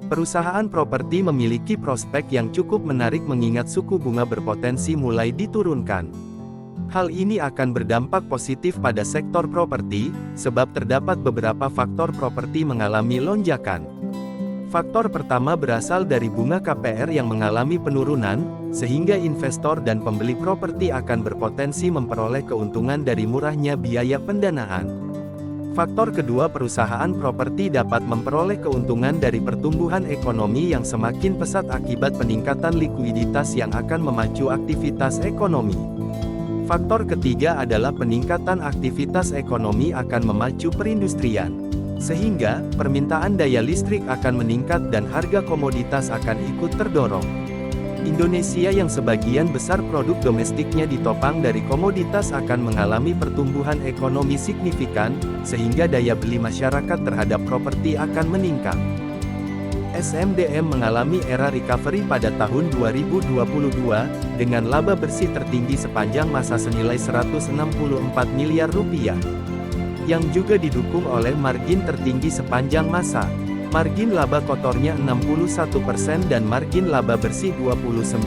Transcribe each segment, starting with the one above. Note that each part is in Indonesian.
Perusahaan properti memiliki prospek yang cukup menarik mengingat suku bunga berpotensi mulai diturunkan. Hal ini akan berdampak positif pada sektor properti, sebab terdapat beberapa faktor properti mengalami lonjakan. Faktor pertama berasal dari bunga KPR yang mengalami penurunan, sehingga investor dan pembeli properti akan berpotensi memperoleh keuntungan dari murahnya biaya pendanaan. Faktor kedua, perusahaan properti dapat memperoleh keuntungan dari pertumbuhan ekonomi yang semakin pesat akibat peningkatan likuiditas yang akan memacu aktivitas ekonomi. Faktor ketiga adalah peningkatan aktivitas ekonomi akan memacu perindustrian. Sehingga, permintaan daya listrik akan meningkat dan harga komoditas akan ikut terdorong. Indonesia yang sebagian besar produk domestiknya ditopang dari komoditas akan mengalami pertumbuhan ekonomi signifikan, sehingga daya beli masyarakat terhadap properti akan meningkat. SMDM mengalami era recovery pada tahun 2022, dengan laba bersih tertinggi sepanjang masa senilai 164 miliar rupiah. Yang juga didukung oleh margin tertinggi sepanjang masa. Margin laba kotornya 61% dan margin laba bersih 29%.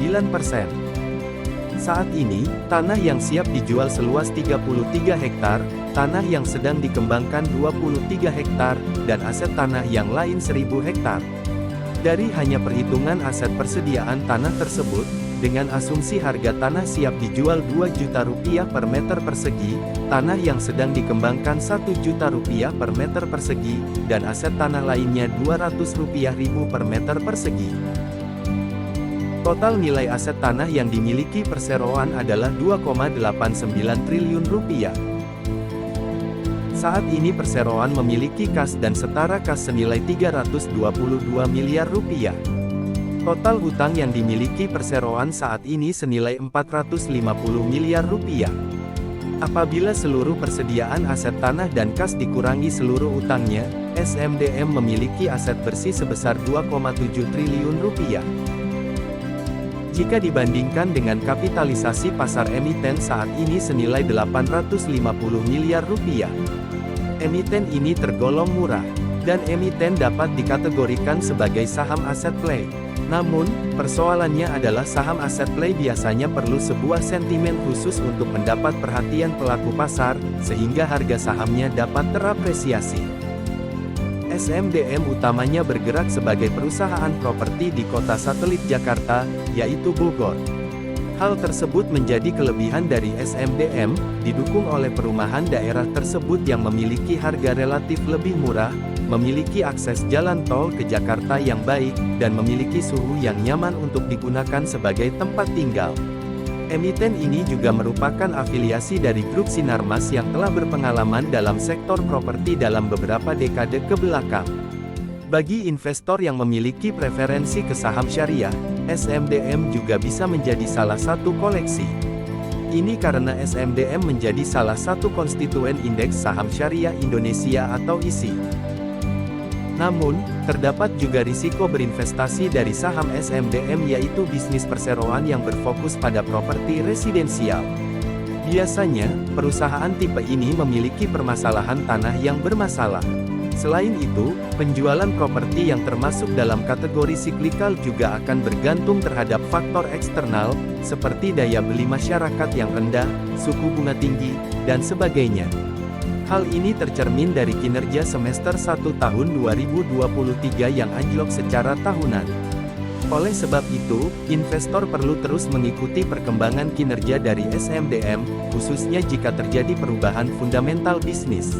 Saat ini, tanah yang siap dijual seluas 33 hektar, tanah yang sedang dikembangkan 23 hektar, dan aset tanah yang lain 1000 hektar. Dari hanya perhitungan aset persediaan tanah tersebut, dengan asumsi harga tanah siap dijual Rp2.000.000 per meter persegi, tanah yang sedang dikembangkan Rp1.000.000 per meter persegi, dan aset tanah lainnya Rp200.000 per meter persegi. Total nilai aset tanah yang dimiliki perseroan adalah Rp2,89 triliun. Saat ini perseroan memiliki kas dan setara kas senilai Rp322 miliar. Total hutang yang dimiliki perseroan saat ini senilai Rp450 miliar. Apabila seluruh persediaan aset tanah dan kas dikurangi seluruh utangnya, SMDM memiliki aset bersih sebesar Rp2,7 triliun. Jika dibandingkan dengan kapitalisasi pasar emiten saat ini senilai Rp850 miliar. Emiten ini tergolong murah, dan emiten dapat dikategorikan sebagai saham aset play. Namun, persoalannya adalah saham aset play biasanya perlu sebuah sentimen khusus untuk mendapat perhatian pelaku pasar, sehingga harga sahamnya dapat terapresiasi. SMDM utamanya bergerak sebagai perusahaan properti di kota satelit Jakarta, yaitu Bogor. Hal tersebut menjadi kelebihan dari SMDM, didukung oleh perumahan daerah tersebut yang memiliki harga relatif lebih murah, memiliki akses jalan tol ke Jakarta yang baik, dan memiliki suhu yang nyaman untuk digunakan sebagai tempat tinggal. Emiten ini juga merupakan afiliasi dari grup Sinarmas yang telah berpengalaman dalam sektor properti dalam beberapa dekade kebelakang. Bagi investor yang memiliki preferensi ke saham syariah, SMDM juga bisa menjadi salah satu koleksi. Ini karena SMDM menjadi salah satu konstituen indeks saham syariah Indonesia atau ISI. Namun, terdapat juga risiko berinvestasi dari saham SMDM yaitu bisnis perseroan yang berfokus pada properti residensial. Biasanya, perusahaan tipe ini memiliki permasalahan tanah yang bermasalah. Selain itu, penjualan properti yang termasuk dalam kategori siklikal juga akan bergantung terhadap faktor eksternal, seperti daya beli masyarakat yang rendah, suku bunga tinggi, dan sebagainya. Hal ini tercermin dari kinerja semester 1 tahun 2023 yang anjlok secara tahunan. Oleh sebab itu, investor perlu terus mengikuti perkembangan kinerja dari SMDM, khususnya jika terjadi perubahan fundamental bisnis.